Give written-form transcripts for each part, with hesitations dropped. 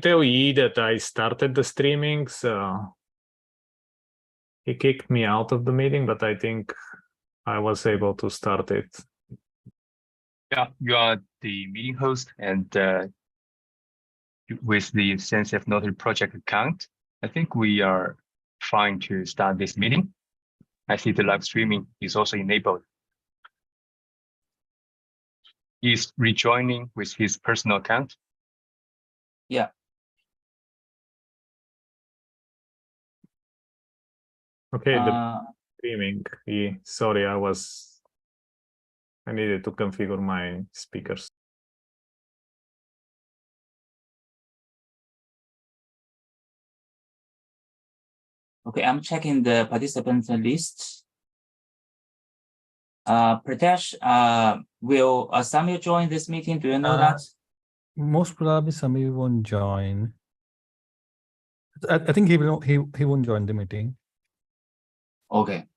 tell Yi that I started the streaming, so he kicked me out of the meeting, but I think I was able to start it. Yeah, you are the meeting host, and with the Sensitive Notary project account, I think we are fine to start this meeting. I see the live streaming is also enabled. He's rejoining with his personal account. Yeah. Okay, the streaming. Sorry, I needed to configure my speakers. Okay, I'm checking the participant list. Pritesh, will Samir join this meeting? Do you know that? Most probably Samir won't join. I think he won't join the meeting. Okay.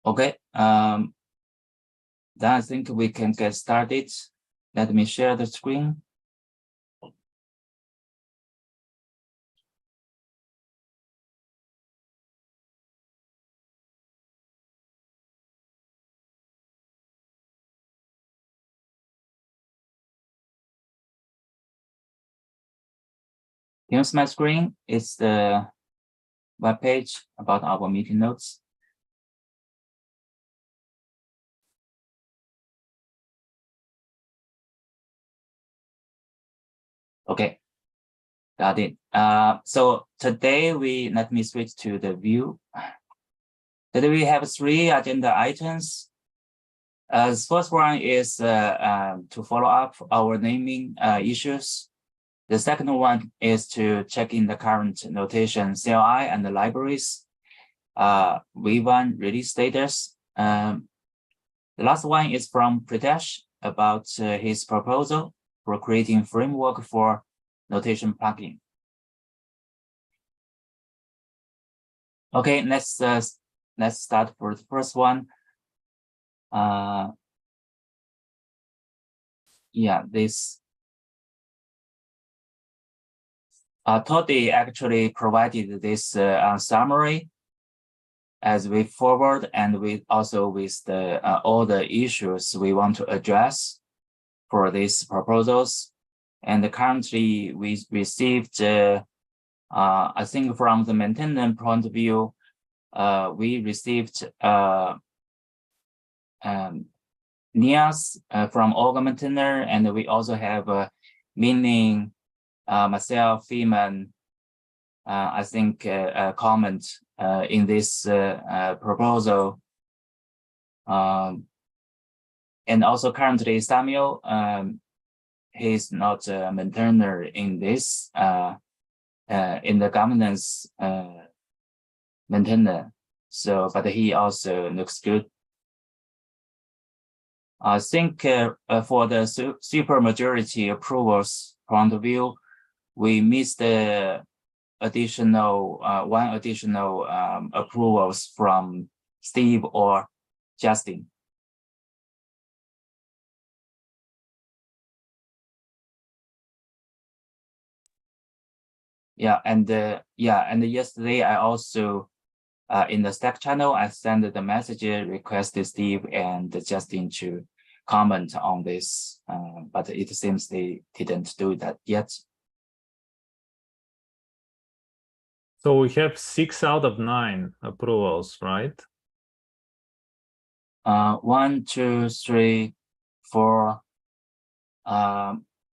Okay. Then I think we can get started. Let me share the screen. Here's my screen. It's the web page about our meeting notes. Okay, got it. So today let me switch to the view. Today we have 3 agenda items. The first one is to follow up our naming issues. The second one is to check in the current notation CLI and the libraries, V1 release status. The last one is from Pritesh about his proposal for creating framework for notation plugin. Okay, let's start for the first one. Yeah, this Toddy actually provided this summary as we forward, and with the all the issues we want to address for these proposals. And currently we received, I think from the maintenance point of view, we received NIAS from org maintainer, and we also have meaning myself, Feeman, I think a comment in this proposal. And also currently Samuel, he's not a maintainer in this, in the governance maintainer. So, but he also looks good. I think for the super majority approvals point of view, we missed the one additional approvals from Steve or Justin. Yeah, and yesterday I also in the Slack channel I sent the message request to Steve and Justin to comment on this, but it seems they didn't do that yet. So we have 6 out of 9 approvals, right? 1, 2, 3, 4,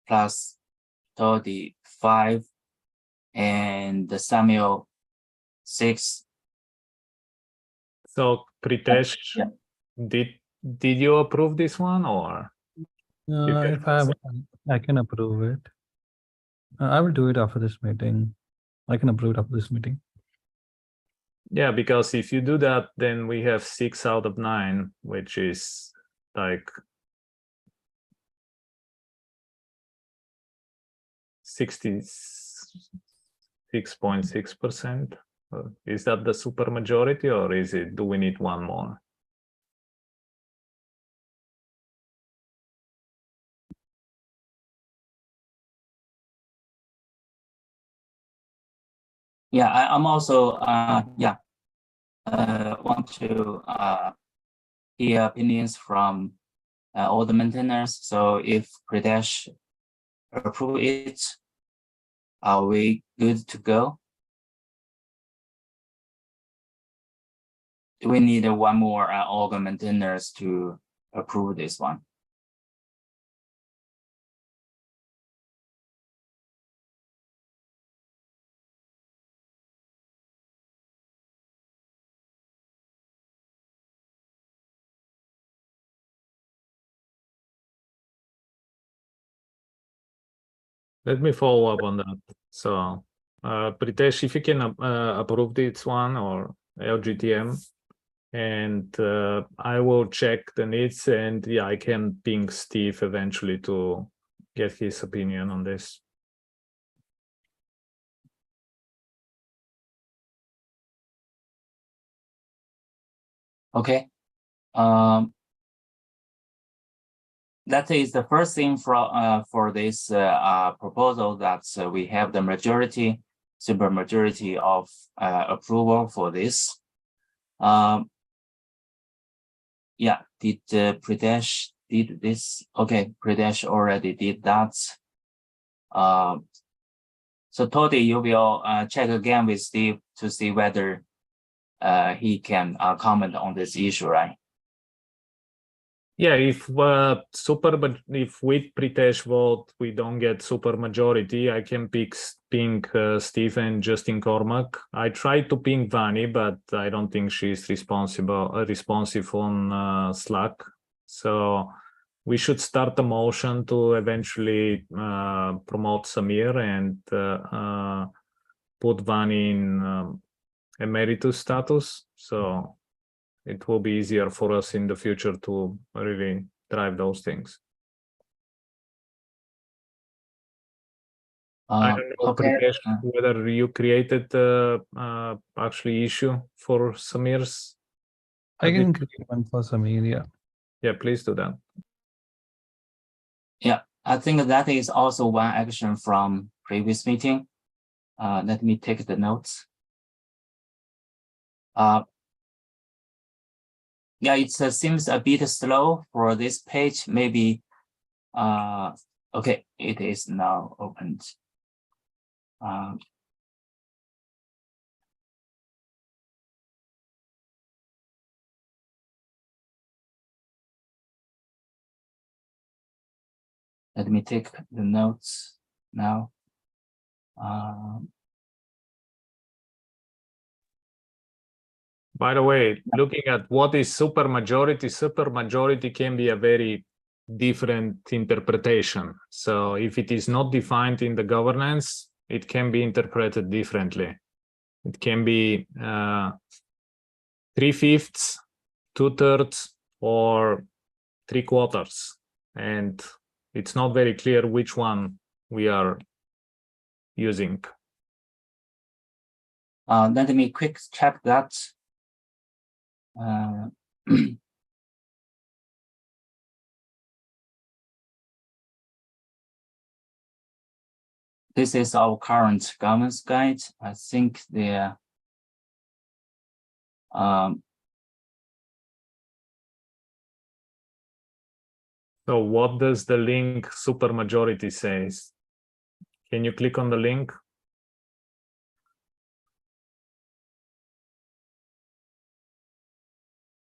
plus 35, and Samuel 6. So Pritesh, Yeah. did you approve this one, or? If I can approve it. I will do it after this meeting. I can approve it after this meeting. Yeah, because if you do that, then we have 6 out of 9, which is like 66.6%. Is that the super majority, or do we need one more? Yeah, I'm also want to hear opinions from all the maintainers. So if Pradesh approve it, are we good to go? Do we need one more organ maintainers to approve this one? Let me follow up on that. So, Pritesh, if you can approve this one or LGTM, and I will check the needs, and yeah, I can ping Steve eventually to get his opinion on this. Okay. That is the first thing for this proposal, that we have the majority, supermajority of approval for this. Yeah, did Pradesh did this? Okay, Pradesh already did that. So Todi, you will check again with Steve to see whether he can comment on this issue, right? Yeah, if with Pritesh vote we don't get super majority, I can ping Stephen, Justin Cormack. I tried to ping Vani, but I don't think she's responsive on Slack. So we should start a motion to eventually promote Samir and put Vani in emeritus status. So it will be easier for us in the future to really drive those things. I don't know, Okay. Pritesh, whether you created the actually issue for Samir's. I can create one for Samir, yeah. Yeah, please do that. Yeah, I think that is also one action from previous meeting. Let me take the notes. Yeah, it seems a bit slow for this page. Maybe, okay, it is now opened. Let me take the notes now. By the way, looking at what is supermajority can be a very different interpretation. So if it is not defined in the governance, it can be interpreted differently. It can be 3/5, 2/3, or 3/4. And it's not very clear which one we are using. Let me quick check that. This is our current governance guide. I think there. So what does the link supermajority says? Can you click on the link?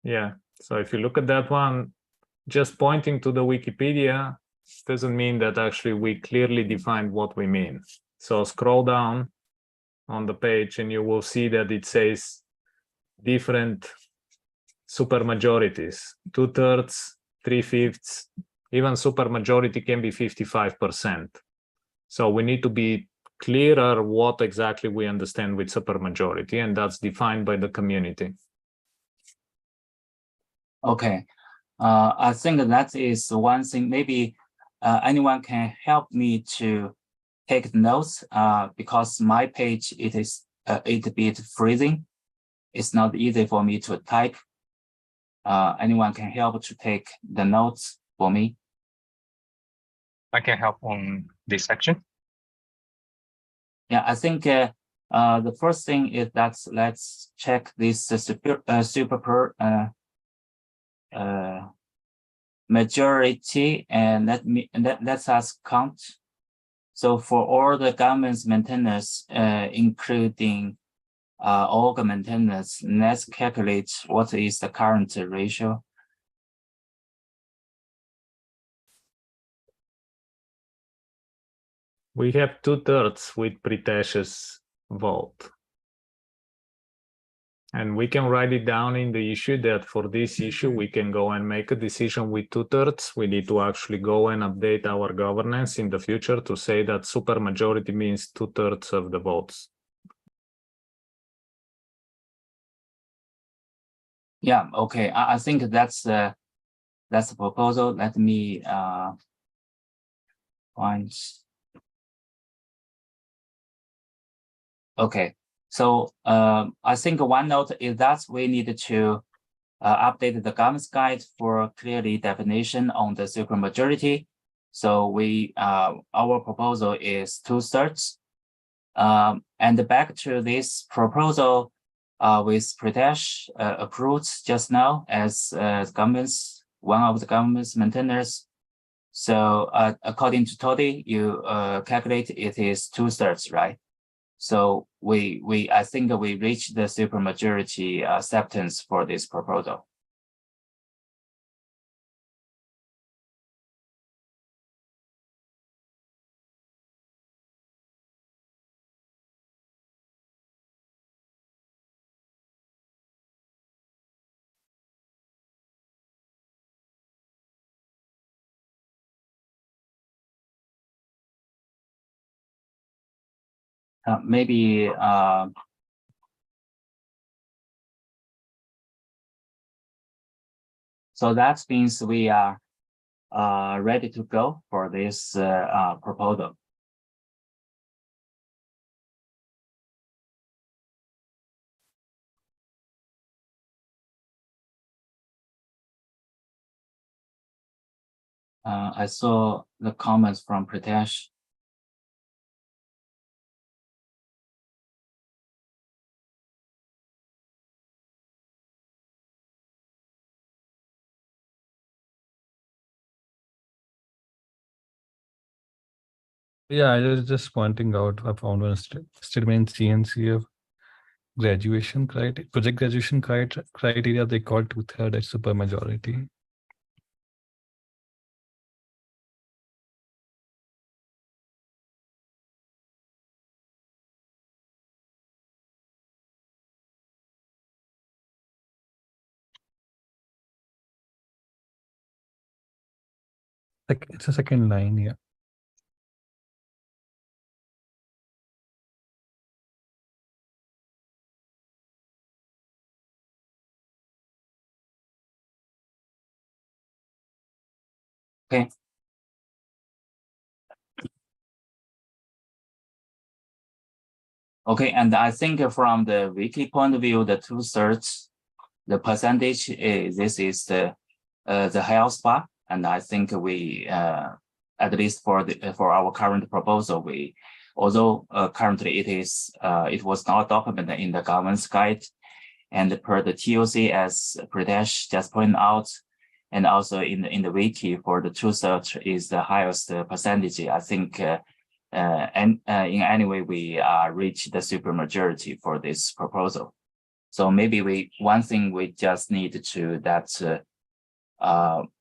Yeah, so if you look at that one, just pointing to the Wikipedia doesn't mean that actually we clearly defined what we mean. So scroll down on the page and you will see that it says different supermajorities, 2/3, 3/5, even supermajority can be 55%. So we need to be clearer what exactly we understand with supermajority, and that's defined by the community. Okay, I think that is one thing. Maybe anyone can help me to take notes because my page it is a bit freezing. It's not easy for me to type. Anyone can help to take the notes for me? I can help on this section. Yeah, I think The first thing is that let's check this majority, and let's us count. So for all the government's maintainers, including org maintenance, let's calculate what is the current ratio. We have 2/3 with Pritesh's vote. And we can write it down in the issue that for this issue, we can go and make a decision with 2/3. We need to actually go and update our governance in the future to say that supermajority means 2/3 of the votes. Yeah, okay. I think that's the proposal. Let me find. Okay, so I think one note is that we need to update the governance guide for clearly definition on the supermajority. So our proposal is 2/3. And back to this proposal with Pritesh approved just now as one of the government's maintainers. So according to Toddy, you calculate it is 2/3, right? So I think we reached the supermajority acceptance for this proposal. Maybe so that means we are ready to go for this proposal. I saw the comments from Pritesh. Yeah, I was just pointing out, I found one statement CNC of graduation criteria, project graduation criteria, they call 2/3 as supermajority. It's a second line, yeah. Okay. Okay, and I think from the wiki point of view, the 2/3, the percentage this is the highest bar, and I think we at least for our current proposal, although currently it was not documented in the governance guide, and per the TOC as Pritesh just pointed out, and also in the wiki for the 2/3 is the highest percentage. I think in any way we reach the supermajority for this proposal. So maybe one thing we just need to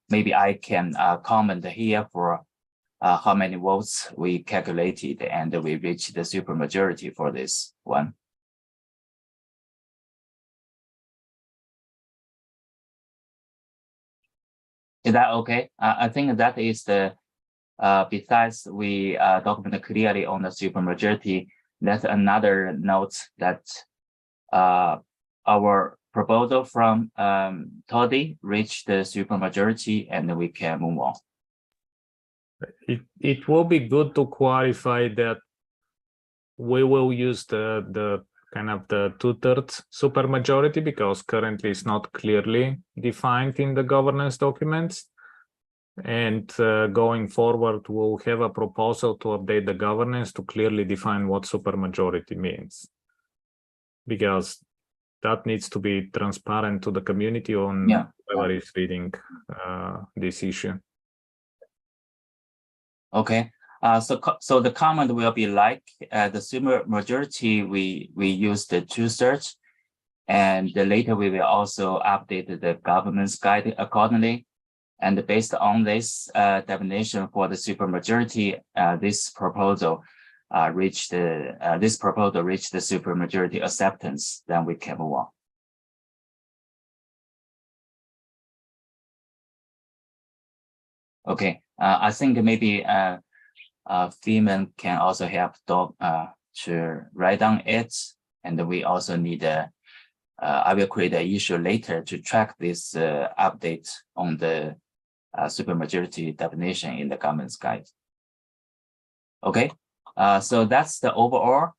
maybe I can comment here for how many votes we calculated and we reached the supermajority for this one. Is that okay? I think that is the besides we document clearly on the supermajority, that's another note that our proposal from Toddy reached the supermajority, and we can move on. It will be good to clarify that we will use the kind of the 2/3 supermajority, because currently it's not clearly defined in the governance documents. And going forward, we'll have a proposal to update the governance to clearly define what supermajority means. because that needs to be transparent to the community on whoever is reading this issue. Okay. So the comment will be like the super majority we use the to search, and later we will also update the government's guide accordingly. And based on this definition for the super majority, this proposal reached the super majority acceptance. Then we can move on. Okay. I think maybe Freeman can also help to write down it, and we also need I will create an issue later to track this update on the supermajority definition in the government's guide. Okay, so that's the overall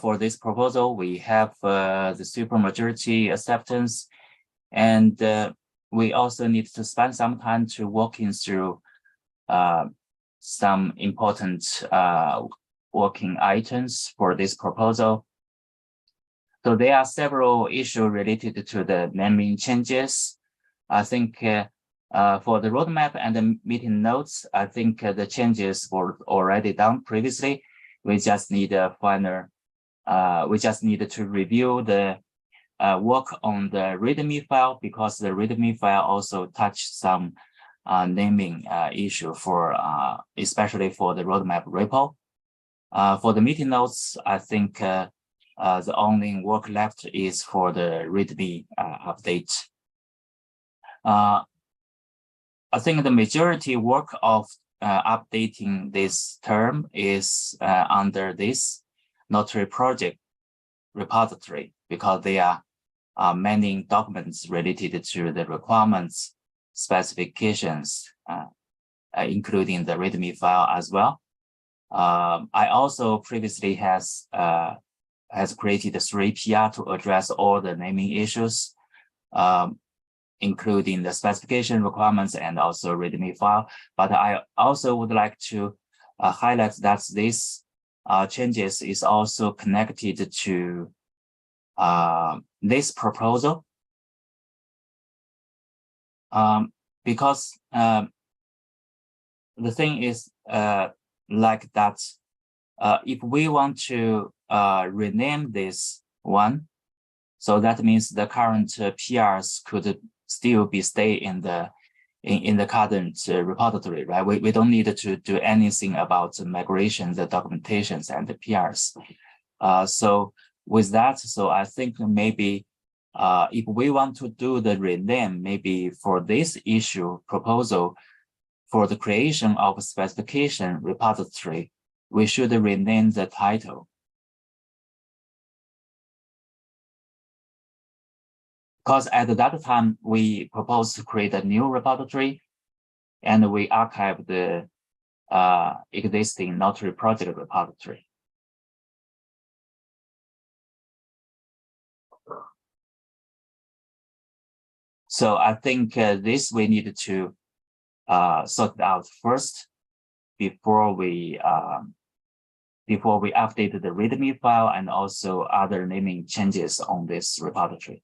for this proposal. We have the supermajority acceptance, and we also need to spend some time to walking through some important working items for this proposal. So there are several issues related to the naming changes. I think for the roadmap and the meeting notes, I think the changes were already done previously. We just need a final, we just need to review the work on the README file, because the README file also touched some naming issue for especially for the roadmap repo. For the meeting notes, I think the only work left is for the README update. I think the majority work of updating this term is under this Notary project repository, because there are many documents related to the requirements, specifications, including the README file as well. I also previously has created 3 PR to address all the naming issues, including the specification requirements and also README file. But I also would like to highlight that this changes is also connected to this proposal, because the thing is like that. If we want to rename this one, so that means the current PRs could still be stay in the current repository, right? We don't need to do anything about the migration, the documentations, and the PRs. So with that, so I think maybe if we want to do the rename, maybe for this issue proposal for the creation of a specification repository, we should rename the title. Because at that time, we proposed to create a new repository, and we archive the existing Notary project repository. So I think this we need to sort out first before we update the README file and also other naming changes on this repository.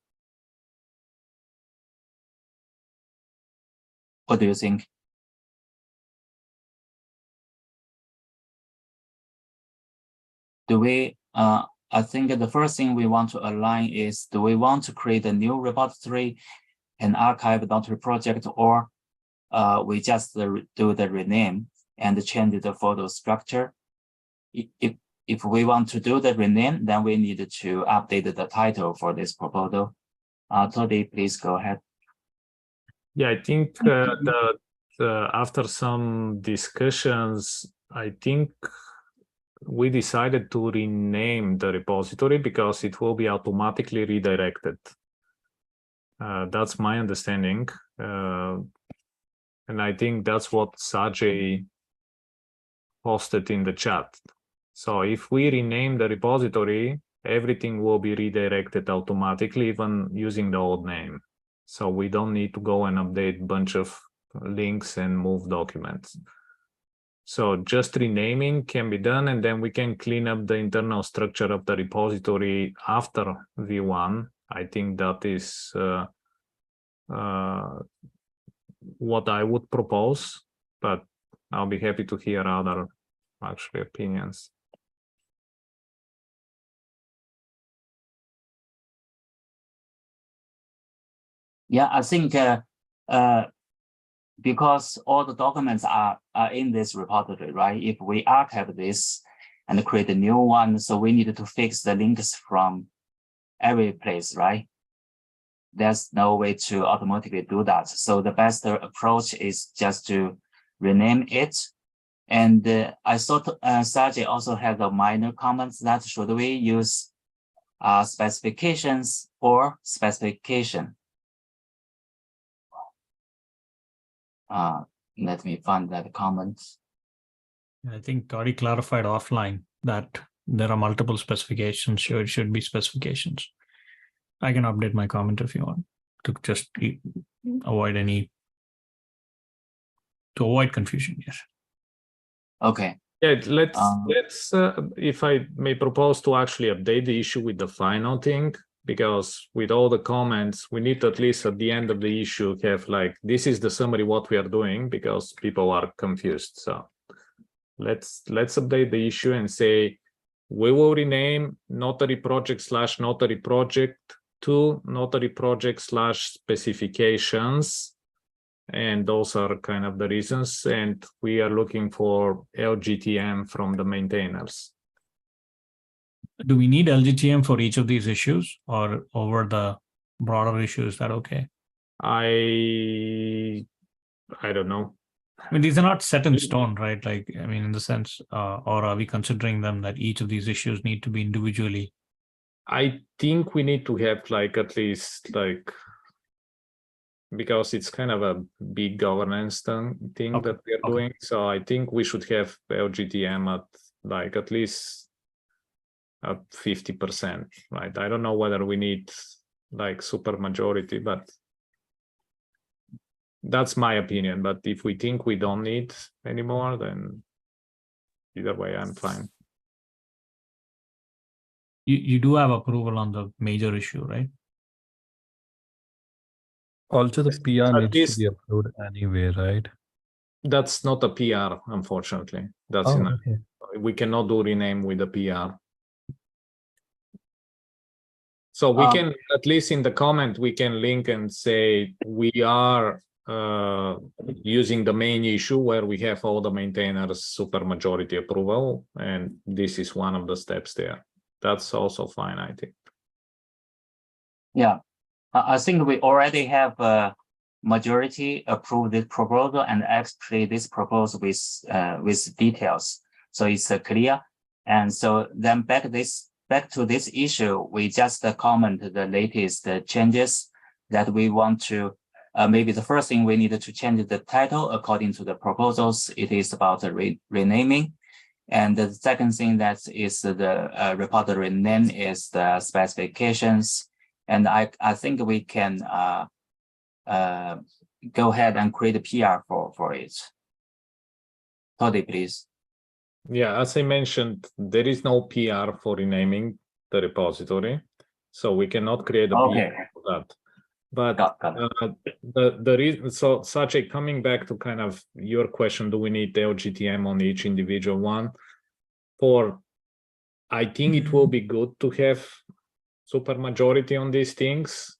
What do you think? Do we, I think the first thing we want to align is, do we want to create a new repository and archive Notary project, or we just do the rename and change the photo structure? If we want to do the rename, then we need to update the title for this proposal. Todi, please go ahead. Yeah, I think after some discussions, I think we decided to rename the repository because it will be automatically redirected. That's my understanding. And I think that's what Sajay posted in the chat. So if we rename the repository, everything will be redirected automatically, even using the old name. So we don't need to go and update a bunch of links and move documents. So just renaming can be done, and then we can clean up the internal structure of the repository after V1. I think that is what I would propose, but I'll be happy to hear other actually opinions. Yeah, I think because all the documents are in this repository, right? If we archive this and create a new one, so we need to fix the links from every place, right? There's no way to automatically do that. So the best approach is just to rename it. And I thought Sergey also had a minor comments that should we use specifications or specification? Let me find that comment. I think Tori clarified offline that there are multiple specifications, so it should be specifications. I can update my comment if you want to just avoid confusion. Yes. Okay. Yeah, let's if I may propose to actually update the issue with the final thing, because with all the comments, we need to at least at the end of the issue have like, this is the summary what we are doing, because people are confused. So let's update the issue and say, we will rename notary project / notary project to notary project / specifications. And those are kind of the reasons. And we are looking for LGTM from the maintainers. Do we need LGTM for each of these issues, or over the broader issue? Is that okay? I don't know. I mean, these are not set in stone, right? Like, I mean, in the sense, or are we considering them that each of these issues need to be individually? I think we need to have like at least like, because it's kind of a big governance thing Okay. that we are doing. So I think we should have LGTM at like at least at 50%, right? I don't know whether we need like super majority, but that's my opinion. But if we think we don't need anymore, then either way, I'm fine. You do have approval on the major issue, right? Also, the PR At needs least- to be approved anyway, right? That's not a PR, unfortunately. That's Oh, enough. okay. We cannot do rename with a PR. So we can, at least in the comment, we can link and say we are using the main issue where we have all the maintainers supermajority approval, and this is one of the steps there. That's also fine, I think. Yeah, I think we already have a majority approve this proposal, and actually this proposal with details, so it's clear. And so then back to this issue, we just comment the latest changes that we want to. Maybe the first thing we need to change the title according to the proposals. It is about the renaming. And the second thing that is the repository name is the specifications. And I think we can go ahead and create a PR for it. Toddy, please. Yeah, as I mentioned, there is no PR for renaming the repository, so we cannot create a PR for that. But Got the reason, so Sajay, coming back to kind of your question, do we need the LGTM on each individual one? I think it will be good to have super majority on these things.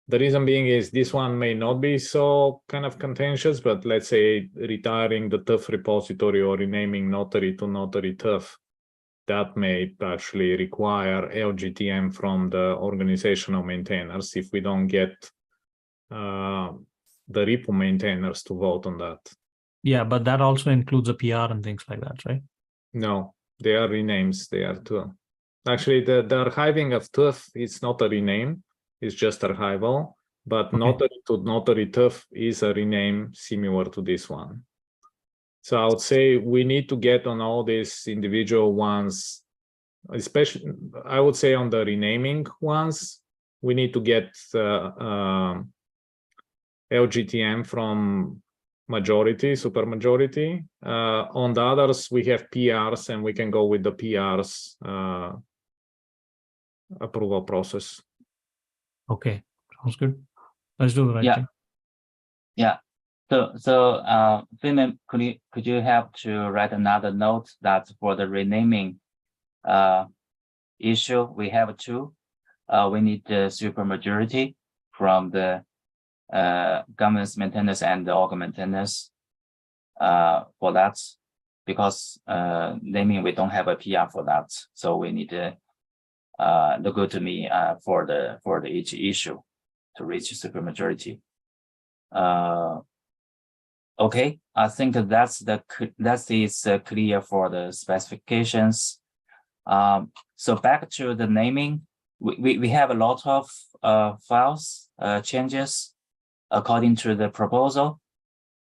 The reason being is this one may not be so kind of contentious, but let's say retiring the TUF repository or renaming Notary to Notary TUF, that may actually require LGTM from the organizational maintainers if we don't get the repo maintainers to vote on that. Yeah, but that also includes a PR and things like that, right? No, they are renames there too. Actually, the archiving of TUF is not a rename, it's just archival, but Notary to Notary TUF is a rename similar to this one. So I would say we need to get on all these individual ones, especially I would say on the renaming ones, we need to get LGTM from majority, super majority. On the others, we have PRs, and we can go with the PRs approval process. Okay, sounds good. Let's do the right Yeah. thing. Yeah. Finland, could you help to write another note that for the renaming issue, we have two. We need the supermajority from the governance maintainers and the organ maintainers for that, because naming we don't have a PR for that, so we need to look to me for the each issue to reach supermajority. Okay, I think that is clear for the specifications. So back to the naming, we have a lot of files changes according to the proposal.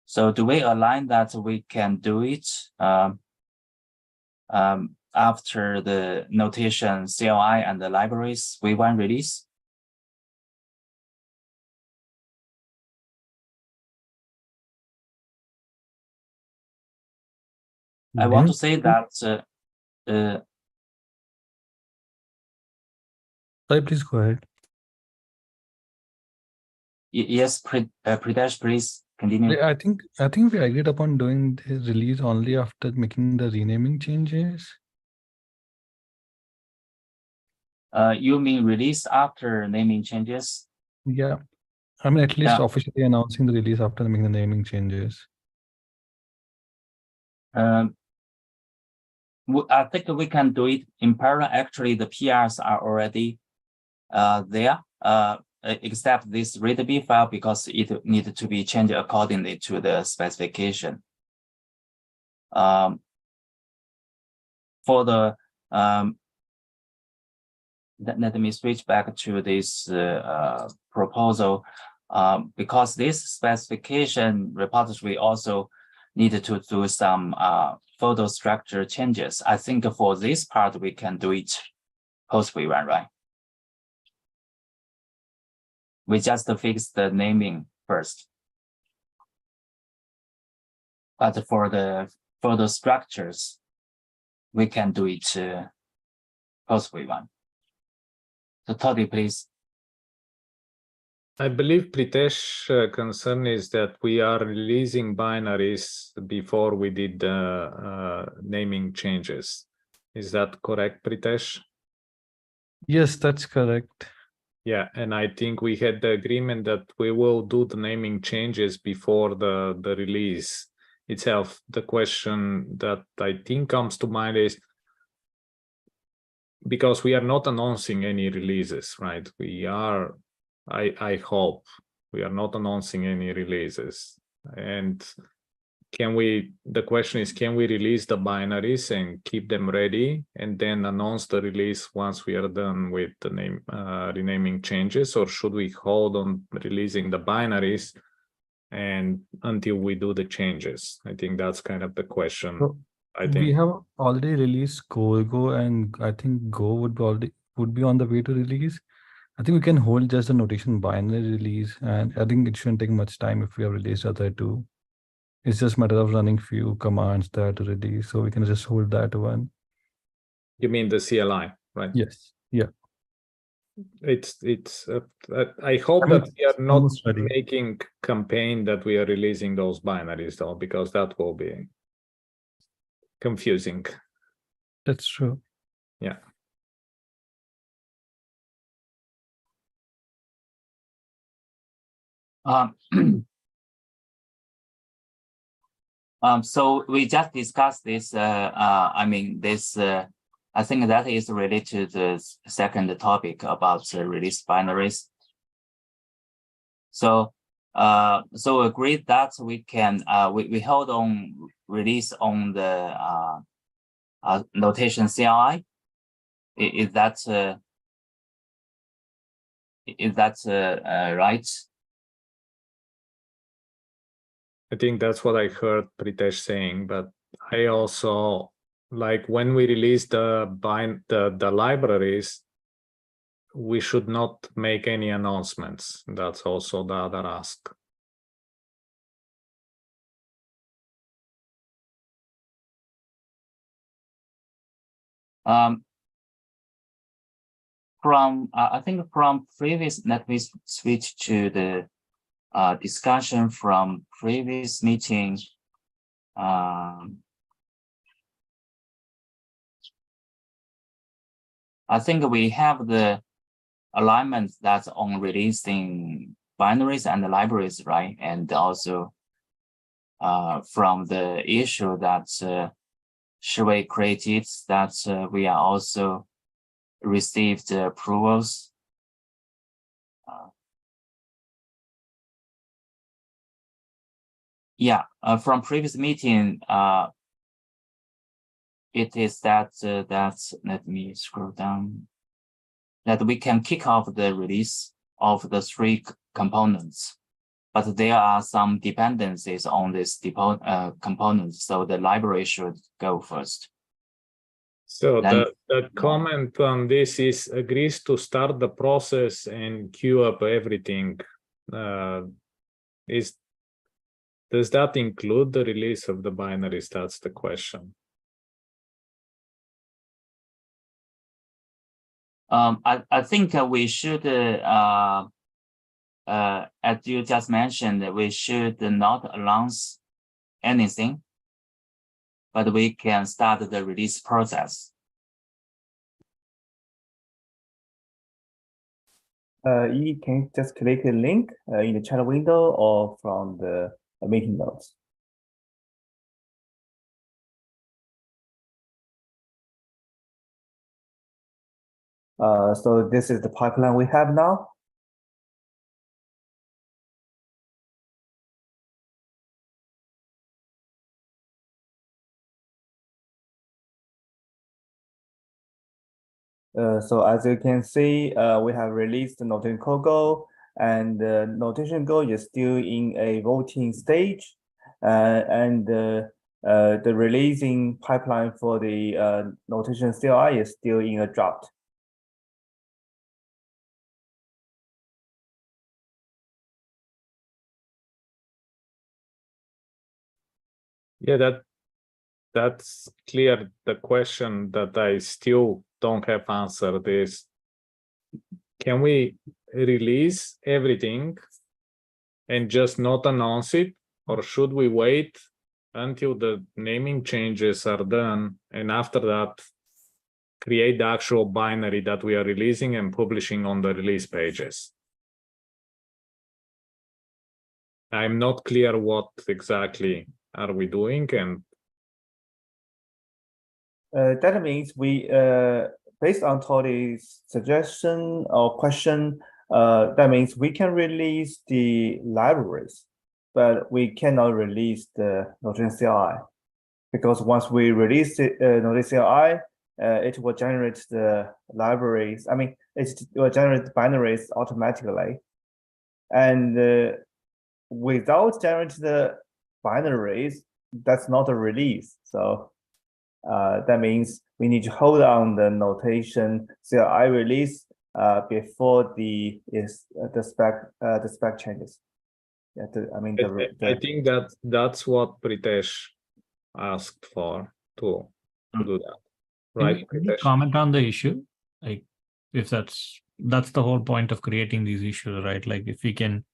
So do we align that we can do it after the notation CLI and the libraries V1 release? I want to say that Sorry, please go ahead. yes, Pritesh, please continue. I think we agreed upon doing the release only after making the renaming changes. You mean release after naming changes? Yeah, I mean at least Yeah. officially announcing the release after making the naming changes. I think we can do it in parallel. Actually, the PRs are already there, except this readB file because it needs to be changed accordingly to the specification. For the let me switch back to this proposal because this specification repository also needed to do some photo structure changes. I think for this part, we can do it post V1, right? We just fix the naming first. But for the photo structures, we can do it post V1. So Toddy, please. I believe Pritesh's concern is that we are releasing binaries before we did the naming changes. Is that correct, Pritesh? Yes, that's correct. Yeah, and I think we had the agreement that we will do the naming changes before the release itself. The question that I think comes to mind is, because we are not announcing any releases, right? We are, I hope, we are not announcing any releases. And the question is, can we release the binaries and keep them ready and then announce the release once we are done with the renaming changes, or should we hold on releasing the binaries and until we do the changes? I think that's kind of the question. So I think we have already released Go, and I think Go would be on the way to release. I think we can hold just the notation binary release, and I think it shouldn't take much time if we have released other two. It's just a matter of running few commands there to release, so we can just hold that one. you mean the CLI, right? Yes. Yeah. I hope that we are not almost ready. making campaign that we are releasing those binaries though, because that will be confusing. That's true. Yeah. So we just discussed this. I mean, this. I think that is related to the second topic about release binaries. So, so agreed that we can we hold on release on the notation CLI. Is that right? I think that's what I heard Pritesh saying, but I also, like, when we release the libraries, we should not make any announcements. That's also the other ask. I think from previous, let me switch to the discussion from previous meeting. I think we have the alignment that's on releasing binaries and the libraries, right? And also from the issue that Shui created, that we are also received approvals. From previous meeting, it is that let me scroll down, that we can kick off the release of the 3 components, but there are some dependencies on this components, so the library should go first. So Then- the comment on this is agrees to start the process and queue up everything. Does that include the release of the binaries? That's the question. I think we should, as you just mentioned, we should not announce anything, but we can start the release process. You can just click a link in the chat window or from the meeting notes. So this is the pipeline we have now. So as you can see, we have released the Notation Go, and the Notation Go is still in a voting stage, and the releasing pipeline for the Notation CLI is still in a draft. Yeah, that's clear. The question that I still don't have answered is, can we release everything and just not announce it, or should we wait until the naming changes are done and after that create the actual binary that we are releasing and publishing on the release pages? I'm not clear what exactly are we doing, and that means we, based on Tony's suggestion or question, that means we can release the libraries, but we cannot release the Notation CLI, because once we release the Notation CLI, it will generate the libraries. I mean, it will generate binaries automatically, and without generating the binaries, that's not a release. So that means we need to hold on the Notation CLI release before the spec changes. Yeah, I think that's what Pritesh asked for to do that, right? Can you comment on the issue? Like, if that's the whole point of creating these issues, right? Like, if we can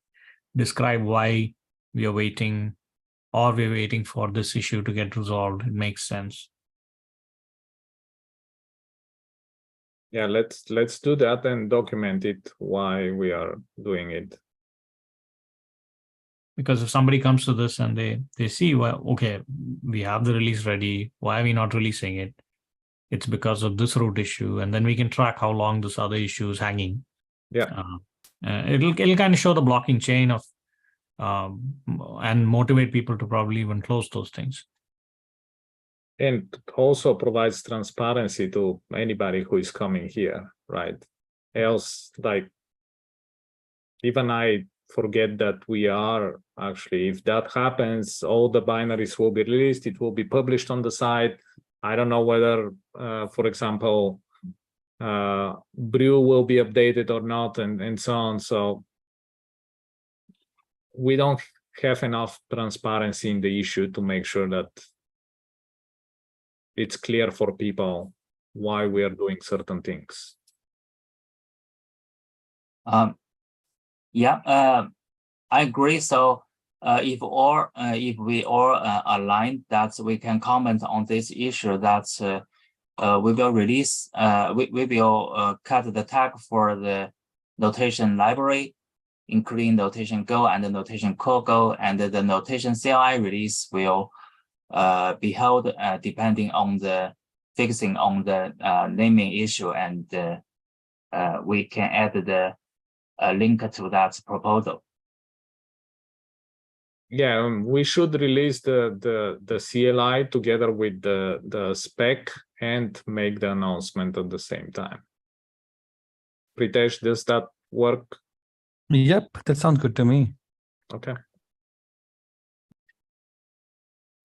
describe why we are waiting, or we're waiting for this issue to get resolved, it makes sense. Yeah, let's do that and document it why we are doing it. Because if somebody comes to this and they see, well, okay, we have the release ready, why are we not releasing it? It's because of this root issue, and then we can track how long this other issue is hanging. Yeah, it'll kind of show the blocking chain of and motivate people to probably even close those things. and also provides transparency to anybody who is coming here, right? Else, like, even I forget that we are actually, if that happens, all the binaries will be released, it will be published on the site. I don't know whether, for example, Brew will be updated or not, and so on. So we don't have enough transparency in the issue to make sure that it's clear for people why we are doing certain things. Yeah, I agree. So if we all align that we can comment on this issue, that we will release, we will cut the tag for the notation library, including notation Go and the notation Go, and the notation CLI release will be held depending on the fixing on the naming issue, and we can add the link to that proposal. Yeah, we should release the CLI together with the spec and make the announcement at the same time. Pritesh, does that work? Yep, that sounds good to me. Okay.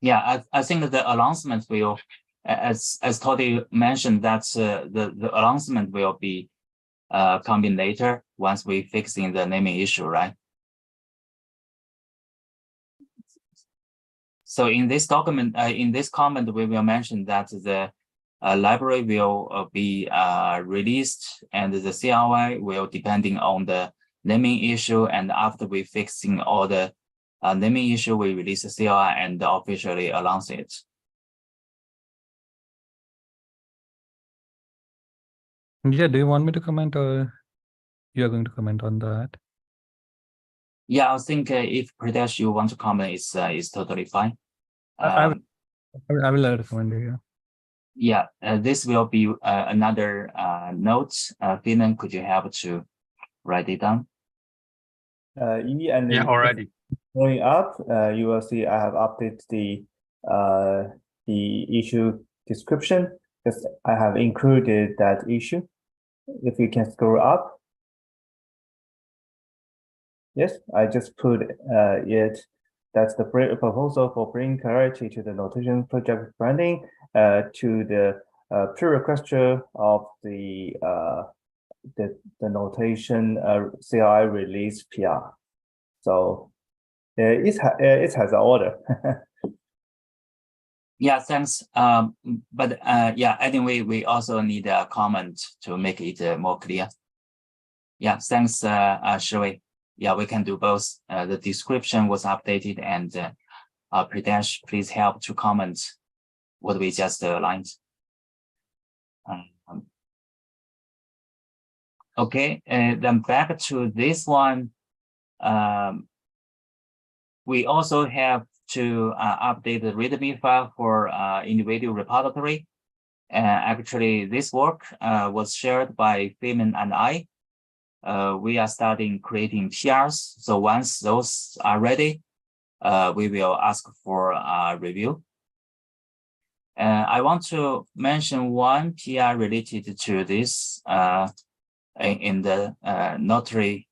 Yeah, I think that the announcement will, as Toddy mentioned, that the announcement will be coming later once we fixing the naming issue, right? So in this document, in this comment, we will mention that the library will be released, and the CLI will depending on the naming issue. And after we fixing all the naming issue, we release the CLI and officially announce it. Yeah, do you want me to comment, or you are going to comment on that? Yeah, I think if Pradesh you want to comment, it's totally fine. I will let it comment here. Yeah, this will be another note. Finan, could you help to write it down? Yeah, already. Going up, you will see I have updated the issue description because I have included that issue. If you can scroll up. Yes, I just put it. That's the proposal for bringing clarity to the notation project branding to the prerequisite of the notation CLI release PR. So it has an order. Yeah, thanks. But yeah, anyway, we also need a comment to make it more clear. Yeah, thanks, Shui. Yeah, we can do both. The description was updated, and Pradesh, please help to comment what we just aligned. Okay, then back to this one. We also have to update the README file for individual repository. Actually, this work was shared by Feynman and I. We are starting creating PRs. So once those are ready, we will ask for a review. I want to mention one PR related to this in the Notary,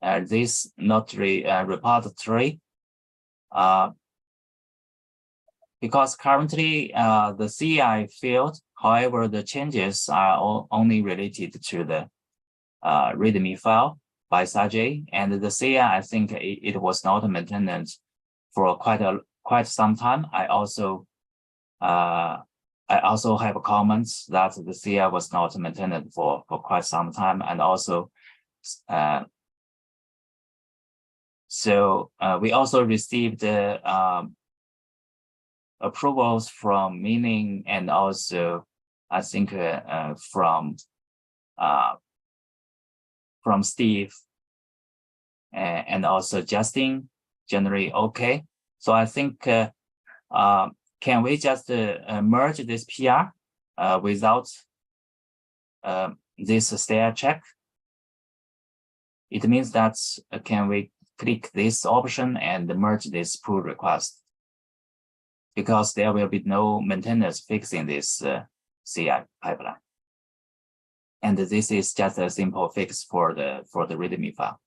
this Notary repository. Because currently the CI field, however, the changes are only related to the README file by Sajay, and the CI, I think it was not maintained for quite some time. I also have comments that the CI was not maintained for quite some time, and also so we also received approvals from Meaning, and also I think from Steve and also Justin, generally okay. So I think can we just merge this PR without this stair check? It means that can we click this option and merge this pull request? Because there will be no maintenance fixing this CI pipeline. And this is just a simple fix for the README file.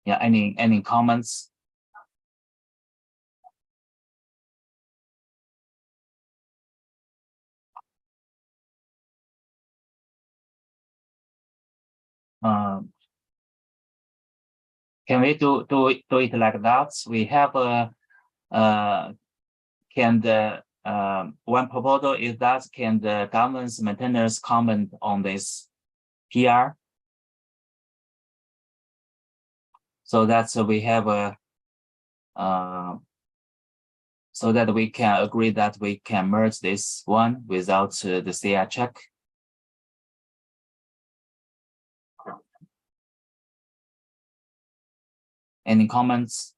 Yeah, any comments? Can we do it like that? We have a can the one proposal is that can the governance maintainers comment on this PR? So that's we have a so that we can agree that we can merge this one without the CI check. Any comments?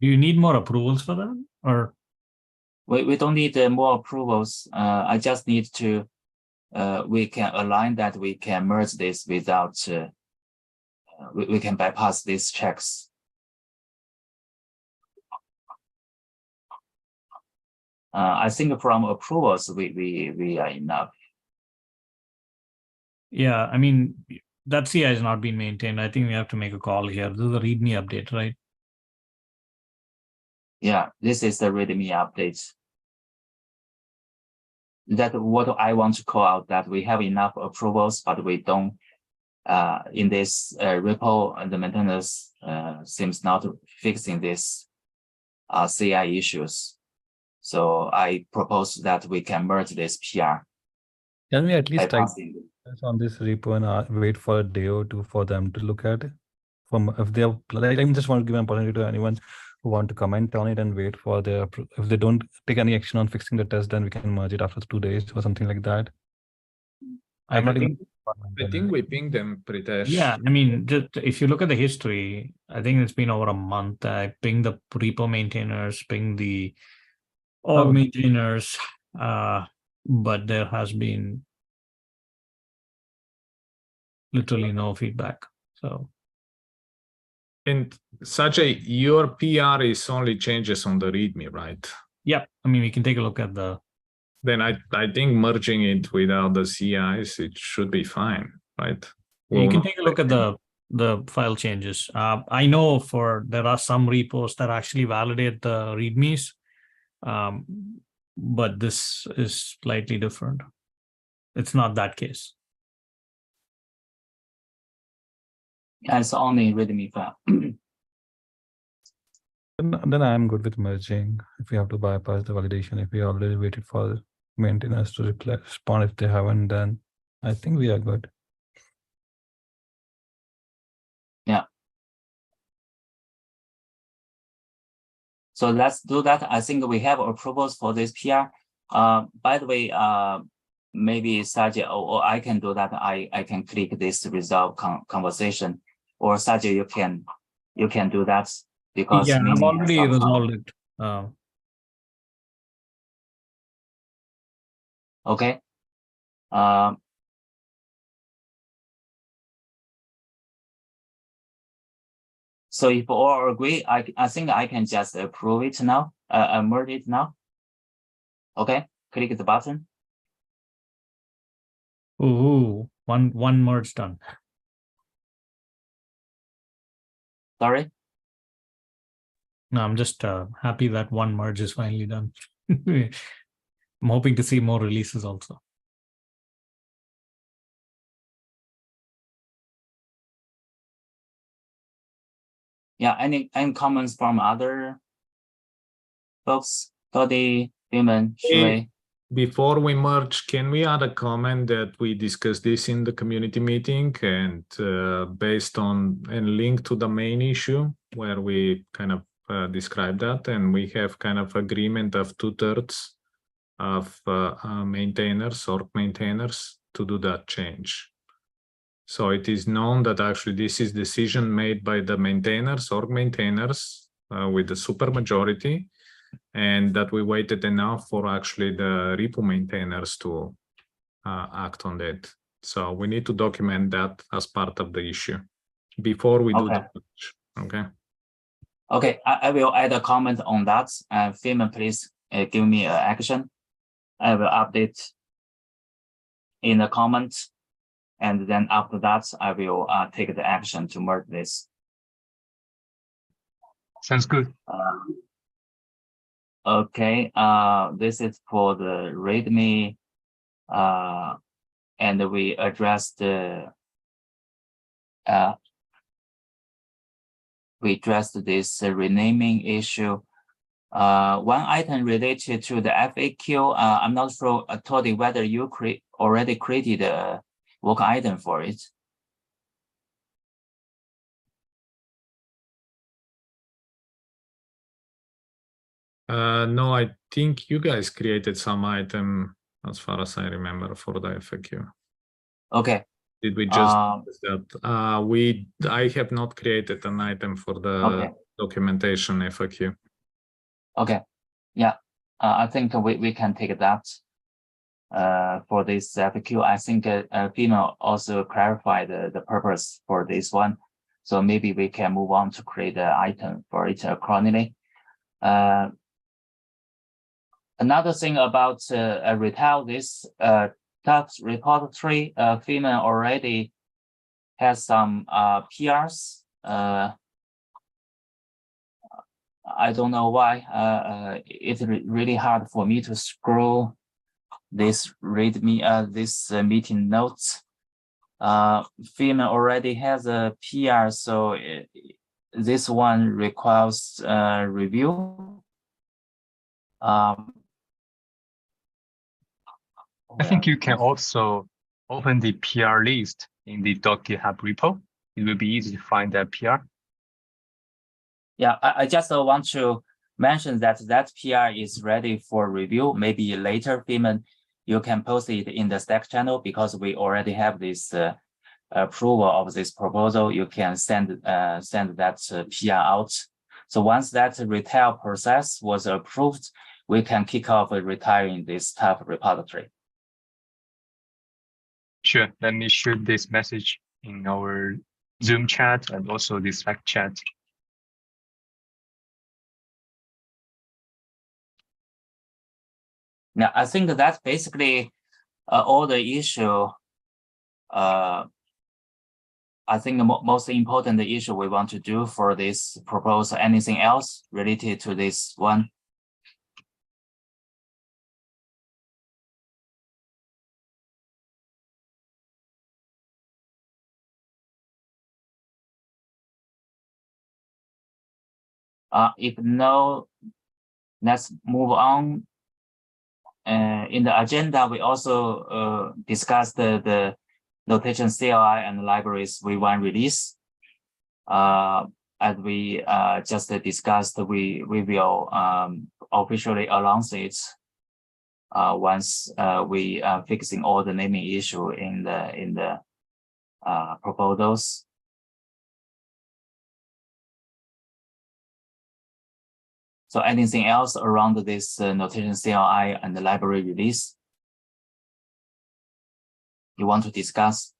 Do you need more approvals for that, or We don't need more approvals. I just need to we can align that we can merge this without we can bypass these checks. I think from approvals we are enough. yeah, I mean that CI has not been maintained. I think we have to make a call here. This is a README update, right? Yeah, this is the README update. That what I want to call out, that we have enough approvals, but we don't in this repo, the maintainers seems not fixing this CI issues. So I propose that we can merge this PR. Can we at least type bypassing it. on this repo and wait for a day or two for them to look at it? From if they have, like, I just want to give an opportunity to anyone who want to comment on it and wait for their, if they don't take any action on fixing the test, then we can merge it after 2 days or something like that. I'm not even. I think we pinged them, Pritesh. Yeah, I mean, just if you look at the history, I think it's been over a month. I pinged the repo maintainers, pinged the org maintainers, but there has been literally no feedback. So And Sajay, your PR is only changes on the README, right? yeah, I mean, we can take a look at the. Then I think merging it without the CIs, it should be fine, right? You can take a look at the file changes. I know there are some repos that actually validate the readmes, but this is slightly different. It's not that case. Yeah, it's only README file. Then I'm good with merging. If we have to bypass the validation, if we already waited for maintainers to respond, if they haven't, then I think we are good. Yeah. So let's do that. I think we have approvals for this PR. By the way, maybe Sajay or I can do that. I can click this resolve conversation, or Sajay, you can do that because Yeah, I've Mimi has already somehow- resolved it. Okay. So if all agree, I think I can just approve it now, merge it now. Okay, click the button. Ooh, one merge done. Sorry. No, I'm just happy that one merge is finally done. I'm hoping to see more releases also. Yeah, any comments from other folks? Dodi, Human, Shui. Before we merge, can we add a comment that we discussed this in the community meeting and based on and link to the main issue where we kind of describe that, and we have kind of agreement of 2/3 of maintainers or maintainers to do that change. So it is known that actually this is decision made by the maintainers or maintainers with the super majority, and that we waited enough for actually the repo maintainers to act on that. So we need to document that as part of the issue before we do the merge. Okay. Okay, I will add a comment on that. Feynman, please give me an action. I will update in the comments, and then after that, I will take the action to merge this. Sounds good. Okay, this is for the README, and we address the we addressed this renaming issue. One item related to the FAQ, I'm not sure, Toddy, whether you already created a work item for it. No, I think you guys created some item, as far as I remember, for the FAQ. Okay. Did we just that? I have not created an item for the documentation FAQ. Okay. Yeah. I think we can take that for this FAQ. I think Fima also clarified the purpose for this one. So maybe we can move on to create an item for it accordingly. Another thing about retail, this tax repository, Fima already has some PRs. I don't know why. It's really hard for me to scroll this this meeting notes. Fima already has a PR, so this one requires review. I think you can also open the PR list in the GitHub repo. It will be easy to find that PR. Yeah, I just want to mention that PR is ready for review. Maybe later, Fima, you can post it in the Slack channel because we already have this approval of this proposal. You can send that PR out. So once that retail process was approved, we can kick off retiring this type of repository. Sure, let me shoot this message in our Zoom chat and also the Slack chat. Now, I think that's basically all the issue. I think the most important issue we want to do for this proposal. Anything else related to this one? If no, let's move on. In the agenda, we also discussed the notation CLI and libraries V1 release. As we just discussed, we will officially announce it once we are fixing all the naming issue in the proposals. So anything else around this notation CLI and the library release you want to discuss?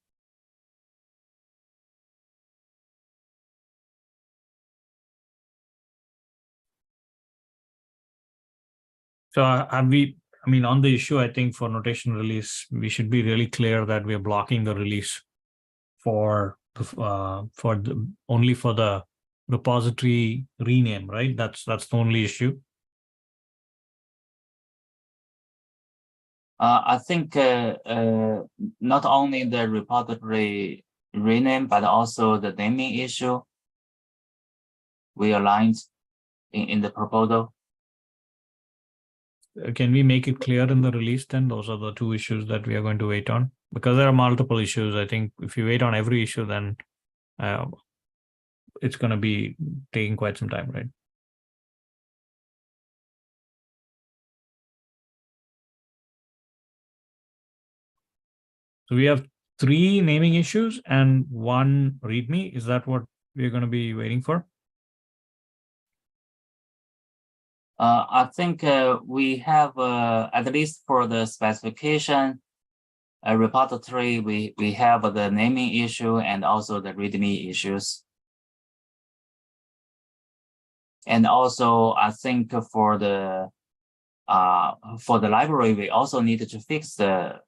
So on the issue, I think for notation release, we should be really clear that we are blocking the release only for the repository rename, right? That's the only issue. I think not only the repository rename, but also the naming issue we aligned in the proposal. Can we make it clear in the release then? Those are the two issues that we are going to wait on, because there are multiple issues. I think if you wait on every issue, then it's going to be taking quite some time, right? So we have 3 naming issues and 1 README. Is that what we're going to be waiting for? I think we have at least for the specification repository, we have the naming issue and also the README issues. And also, I think for the library, we also need to fix the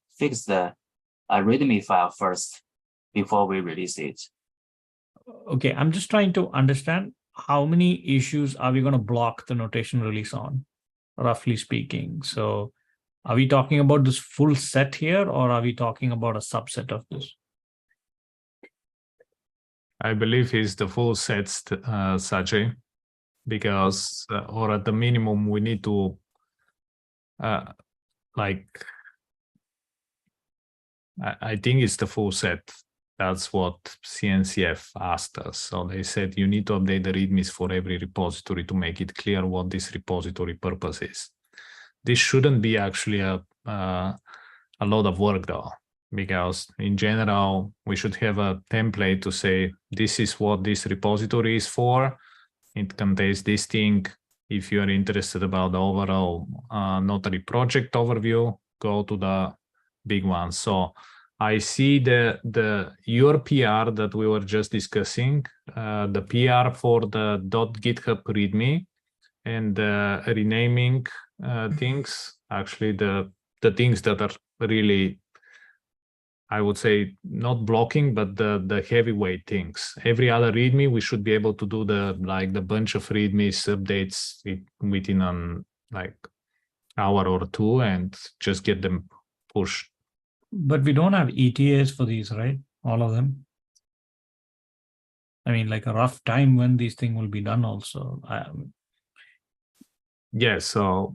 README file first before we release it. Okay, I'm just trying to understand how many issues are we going to block the notation release on, roughly speaking. So are we talking about this full set here, or are we talking about a subset of this? I believe it's the full set, Sajay, because or at the minimum we need to like I think it's the full set. That's what CNCF asked us. So they said you need to update the readmes for every repository to make it clear what this repository purpose is. This shouldn't be actually a lot of work though, because in general, we should have a template to say, this is what this repository is for. It contains this thing. If you are interested about the overall Notary project overview, go to the big one. So I see your PR that we were just discussing, the PR for the .github README and renaming things, actually the things that are really, I would say, not blocking, but the heavyweight things. Every other README, we should be able to do the bunch of READMEs updates within an hour or two and just get them pushed. But we don't have ETAs for these, right? All of them. I mean, like a rough time when these things will be done also. Yeah, so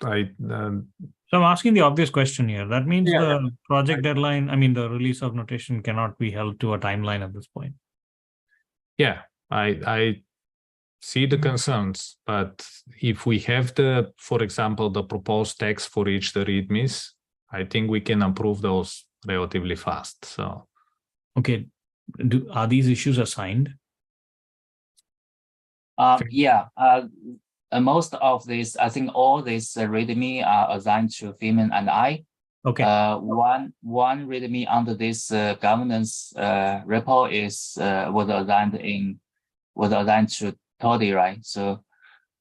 So I'm asking the obvious question here. That means the project deadline, I mean, the release of notation cannot be held to a timeline at this point. Yeah, I see the concerns, but if we have for example, the proposed text for each the READMEs, I think we can approve those relatively fast. So, okay, are these issues assigned? Yeah. Most of these, I think all these README are assigned to Feynman and I. Okay. One README under this governance repo was assigned to Toddy, right? So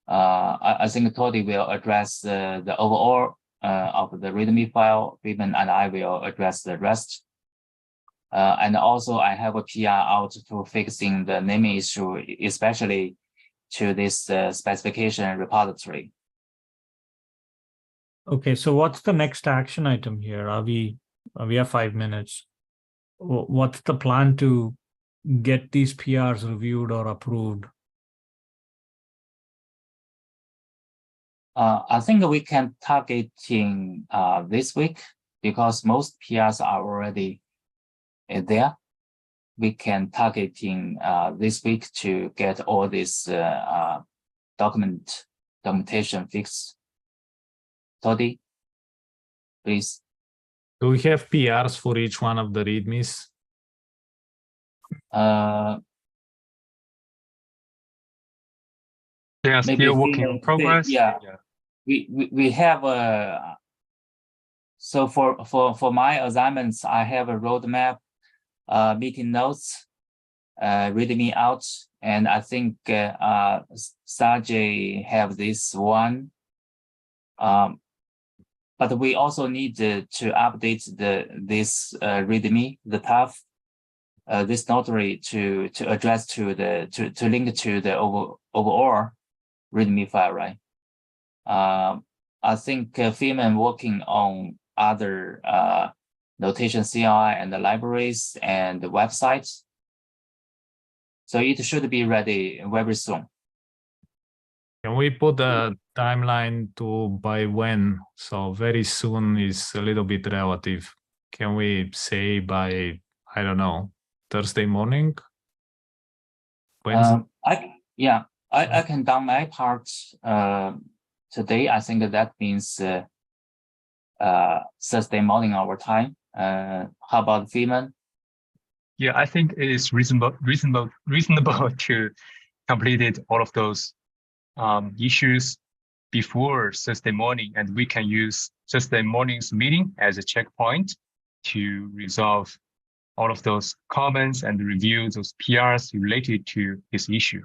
I think Toddy will address the overall of the README file. Feynman and I will address the rest. And also I have a PR out to fixing the naming issue, especially to this specification repository. Okay, so what's the next action item here? We have 5 minutes. What's the plan to get these PRs reviewed or approved? I think we can targeting this week because most PRs are already there. We can targeting this week to get all this documentation fixed. Toddy, please. do we have PRs for each one of the READMEs? They are Maybe still working in progress. Yeah. We have so for my assignments, I have a roadmap, meeting notes, README out, and I think Sajay have this one. But we also need to update this README, the TAF, this notary to address to link to the overall README file, right? I think Feynman working on other notation CLI and the libraries and the websites. So it should be ready very soon. Can we put a timeline to by when? So very soon is a little bit relative. Can we say by, I don't know, Thursday morning? Wednesday? I can done my part today. I think that means Thursday morning our time. How about Feynman? Yeah, I think it is reasonable to complete all of those issues before Thursday morning, and we can use Thursday morning's meeting as a checkpoint to resolve all of those comments and review those PRs related to this issue.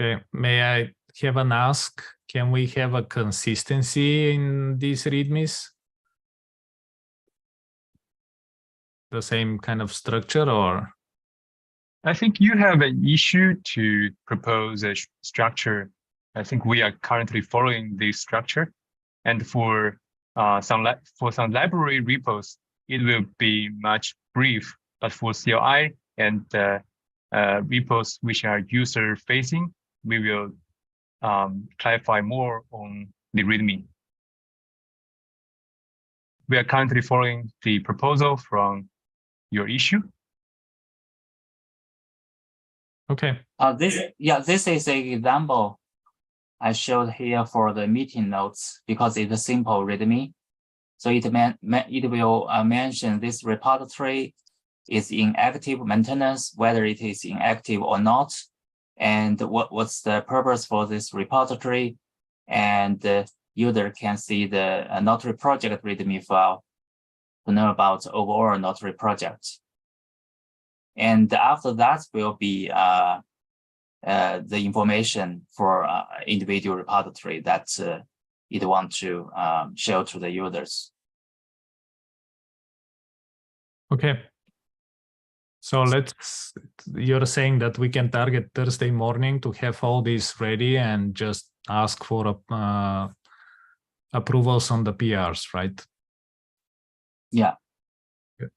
Okay, may I have an ask? Can we have a consistency in these READMEs? The same kind of structure, or? I think you have an issue to propose a structure. I think we are currently following this structure, and for some library repos, it will be much brief. But for CLI, and repos which are user facing, we will clarify more on the README. We are currently following the proposal from your issue. Okay. This is an example I showed here for the meeting notes because it's a simple README. So it will mention this repository is in active maintenance, whether it is inactive or not, and what's the purpose for this repository, and the user can see the Notary project README file to know about overall Notary project. And after that will be the information for individual repository that it want to show to the users. Okay. So you're saying that we can target Thursday morning to have all this ready and just ask for approvals on the PRs, right? Yeah. Good.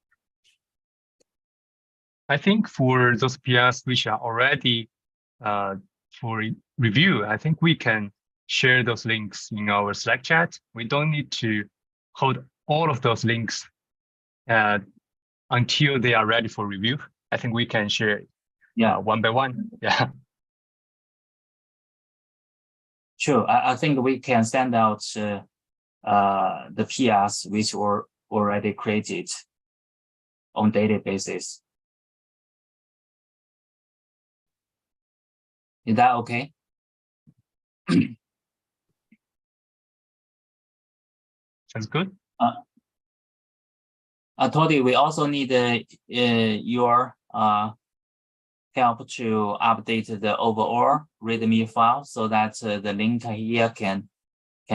I think for those PRs which are already for review, I think we can share those links in our Slack chat. We don't need to hold all of those links until they are ready for review. I think we can share it one by one. Yeah. Sure. I think we can send out the PRs which were already created on daily basis. Is that okay? Sounds good. Todi, we also need your help to update the overall README file so that the link here can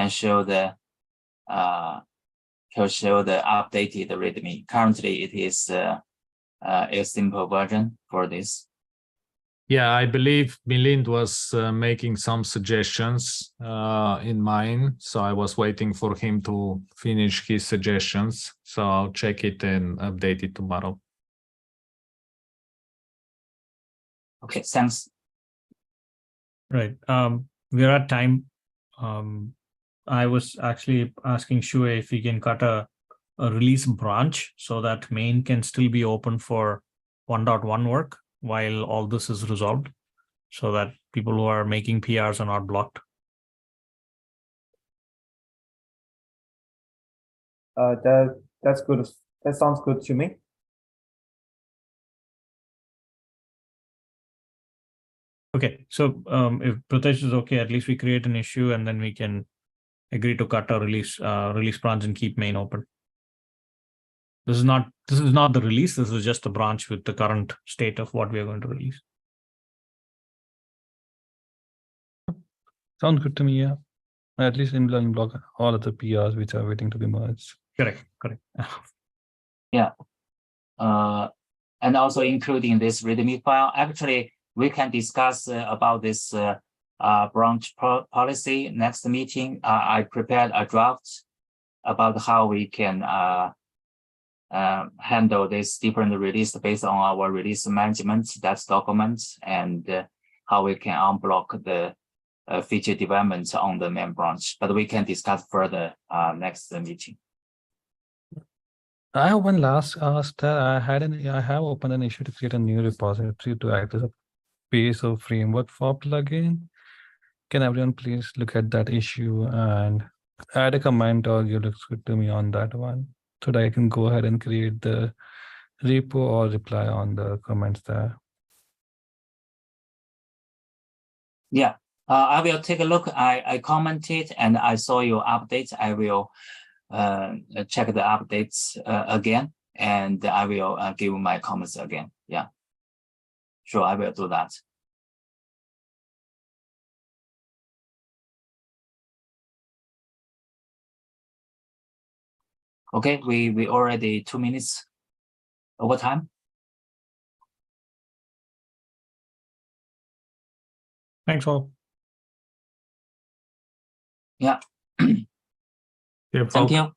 show the updated README. Currently, it is a simple version for this. Yeah, I believe Milind was making some suggestions in mine, so I was waiting for him to finish his suggestions. So I'll check it and update it tomorrow. Okay, thanks. Right. We're at time. I was actually asking Shuei if he can cut a release branch so that main can still be open for 1.1 work while all this is resolved, so that people who are making PRs are not blocked. That's good. That sounds good to me. Okay, so if Pritesh is okay, at least we create an issue and then we can agree to cut a release branch and keep main open. This is not the release. This is just a branch with the current state of what we are going to release. Sounds good to me, yeah. At least in block all of the PRs which are waiting to be merged. Correct. Yeah. And also including this README file. Actually, we can discuss about this branch policy next meeting. I prepared a draft about how we can handle this different release based on our release management, that's documents, and how we can unblock the feature development on the main branch. But we can discuss further next meeting. I have one last ask that I have opened an issue to create a new repository to act as a base or framework for plugin. Can everyone please look at that issue and add a comment or give looks good to me on that one, so that I can go ahead and create the repo or reply on the comments there. Yeah, I will take a look. I commented and I saw your updates. I will check the updates again, and I will give my comments again. Yeah, sure, I will do that. Okay, we already 2 minutes over time. Thanks all. Yeah. Yeah, Thank you.